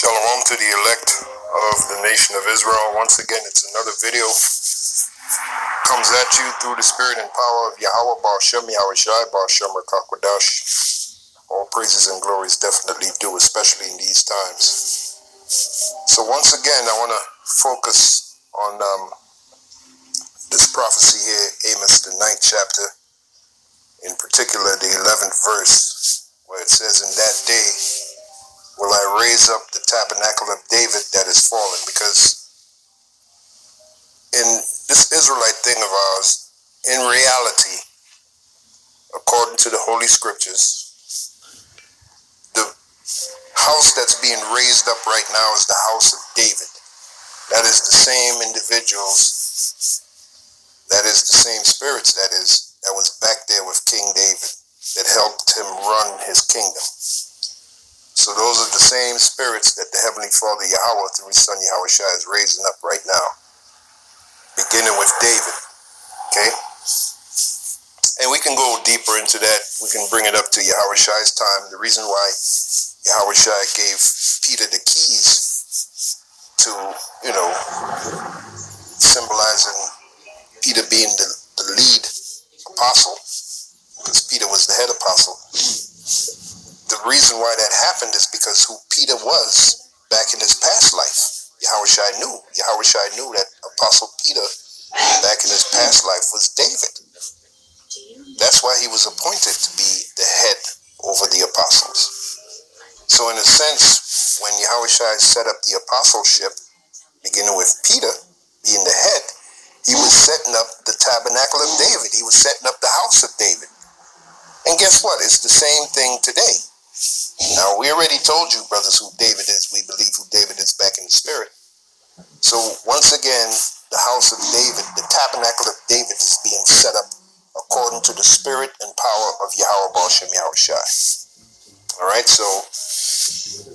Shalom to the elect of the nation of Israel. Once again, it's another video. Comes at you through the spirit and power of Yahweh, Baal Shem, Yahweh Shai, Baal Shem, Rakakwadash. All praises and glories definitely due, especially in these times. So once again, I want to focus on this prophecy here, Amos, the 9th chapter, in particular the 11th verse, where it says, "In that day will I raise up the tabernacle of David that is fallen." Because in this Israelite thing of ours, in reality, according to the Holy Scriptures, the house that's being raised up right now is the house of David. That is the same individuals, that is the same spirits that was back there with King David, that helped him run his kingdom. So those are the same spirits that the Heavenly Father Yahweh through his son Yahweh Shai is raising up right now, beginning with David. Okay? And we can go deeper into that. We can bring it up to Yahweh Shai's time. The reason why Yahweh Shai gave Peter the keys to, symbolizing Peter being the lead apostle, because Peter was the head apostle. The reason why that happened is because who Peter was back in his past life, Yahweh Shai knew. Yahweh Shai knew that Apostle Peter back in his past life was David. That's why he was appointed to be the head over the apostles. So in a sense, when Yahweh Shai set up the apostleship, beginning with Peter being the head, he was setting up the tabernacle of David. He was setting up the house of David. And guess what? It's the same thing today. Now, we already told you, brothers, who David is. We believe who David is back in the spirit. So, once again, the house of David, the tabernacle of David is being set up according to the spirit and power of Yahweh, Baal Shem, Yahweh Shai. All right, so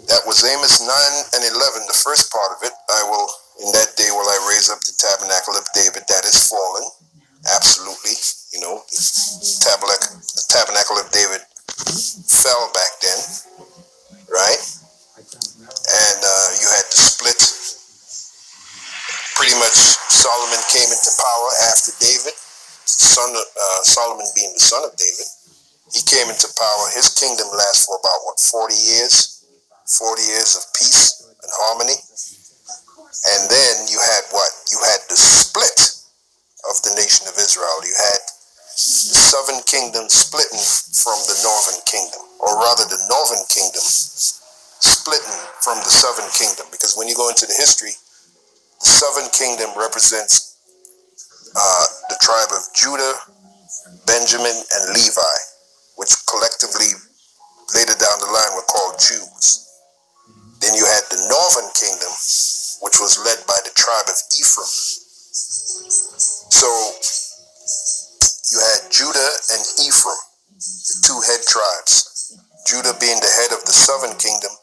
that was Amos 9 and 11, the first part of it. In that day will I raise up the tabernacle of David that is fallen. Absolutely. The tabernacle of David fell back then, right? And you had the split. Pretty much Solomon came into power after David, Solomon being the son of David. He came into power. His kingdom lasts for about 40 years? 40 years of peace and harmony. And then you had what? You had the split of the nation of Israel. You had the southern kingdom splitting from the northern kingdom, or rather the northern kingdom splitting from the southern kingdom. Because when you go into the history, the southern kingdom represents the tribe of Judah, Benjamin, and Levi, which collectively later down the line were called Jews. Then you had the northern kingdom, which was led by the tribe of Ephraim. So you had Judah and Ephraim, the two head tribes. Judah being the head of the southern kingdom,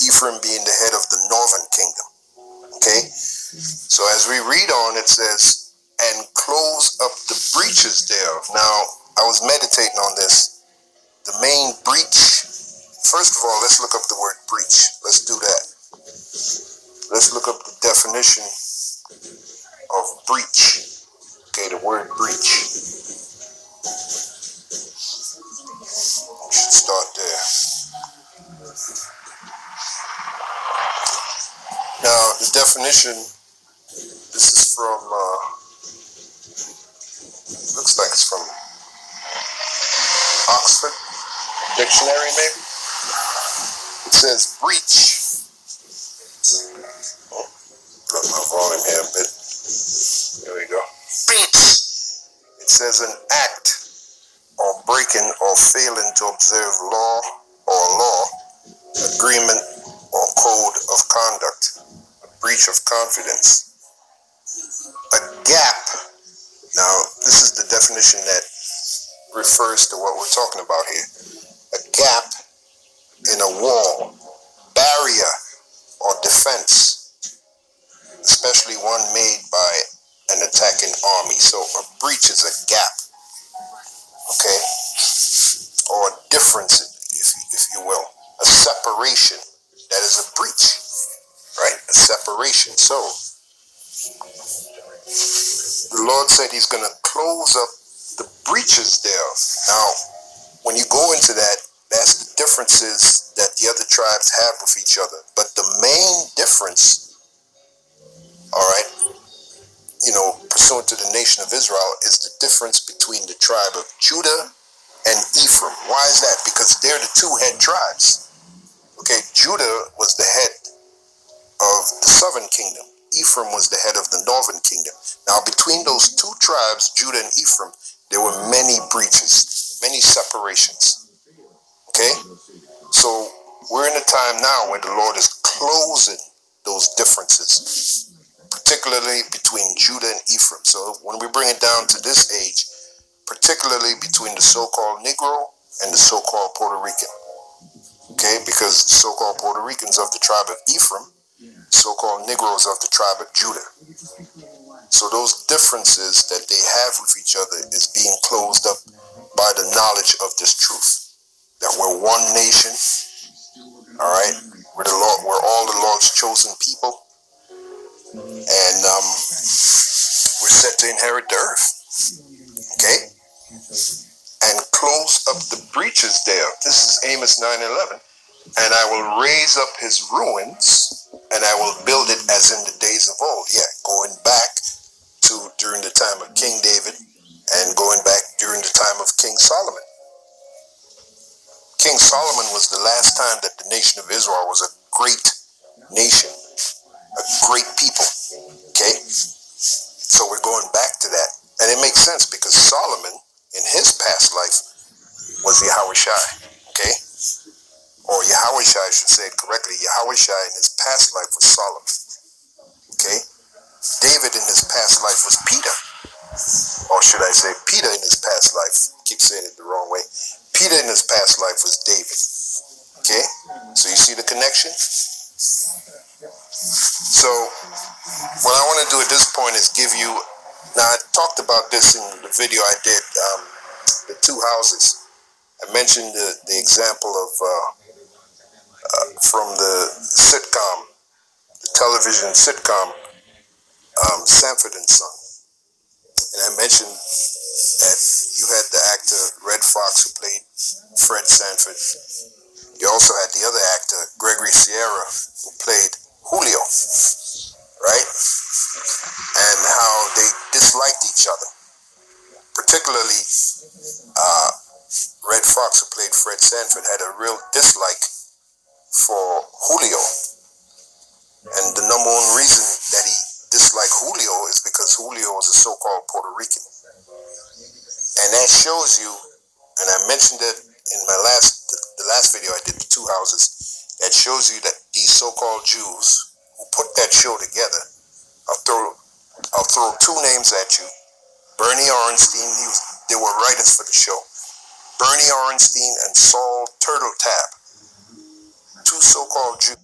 Ephraim being the head of the northern kingdom. Okay? So as we read on, it says, "And close up the breaches thereof." Now, I was meditating on this. The main breach, first of all, let's look up the word breach. Let's do that. Let's look up the definition of breach. Okay, the word breach. We should start there. Now, the definition, this is from, looks like it's from Oxford Dictionary, maybe. It says breach. Got my volume here a bit. There we go. Breach. It says an act or breaking or failing to observe law or law, agreement or code of conduct, a breach of confidence, a gap. Now, this is the definition that refers to what we're talking about here. A gap in a wall, barrier, or defense, especially one made by an attacking army. So a breach is a gap, okay, or a difference, if you will, a separation. That is a breach. a separation. So the Lord said he's going to close up the breaches thereof. Now, when you go into that, that's the differences that the other tribes have with each other. But the main difference, all right, pursuant to the nation of Israel, is the difference between the tribe of Judah and Ephraim. Why is that? Because they're the two head tribes. Okay, Judah was the head of the southern kingdom. Ephraim was the head of the northern kingdom. Now, between those two tribes, Judah and Ephraim, there were many breaches, many separations. Okay? So, we're in a time now where the Lord is closing those differences, particularly between Judah and Ephraim. So, when we bring it down to this age, particularly between the so-called Negro and the so-called Puerto Rican. Okay? Because so-called Puerto Ricans of the tribe of Ephraim, so-called Negroes of the tribe of Judah. So those differences that they have with each other is being closed up by the knowledge of this truth, that we're one nation, all right? We're all the Lord's chosen people, and we're set to inherit the earth, okay? And close up the breaches there. This is Amos 9:11. And I will raise up his ruins, and I will build it as in the days of old. Yeah, going back to during the time of King David and going back during the time of King Solomon. King Solomon was the last time that the nation of Israel was a great nation, a great people. Okay? So we're going back to that. And it makes sense because Solomon, in his past life, was Yahushai. Okay? Or Yahushai, I should say it correctly. Yahushai in his past life was Solomon. Okay? David in his past life was Peter. Or should I say Peter in his past life? I keep saying it the wrong way. Peter in his past life was David. Okay? So you see the connection? So what I want to do at this point is give you, now I talked about this in the video I did, the two houses. I mentioned the example of from the sitcom, the television sitcom, Sanford and Son. And I mentioned that you had the actor Red Fox who played Fred Sanford. You also had the other actor, Gregory Sierra, who played Julio, right? And how they disliked each other. Particularly, Red Fox, who played Fred Sanford, had a real dislike for Julio. And the number one reason that he disliked Julio is because Julio was a so-called Puerto Rican. And that shows you, and I mentioned it in the last video I did, the two houses, that shows you that these so-called Jews who put that show together, I'll throw two names at you. Bernie Orenstein, they were writers for the show. Bernie Orenstein and Saul Turtle Tab, two so-called Jews.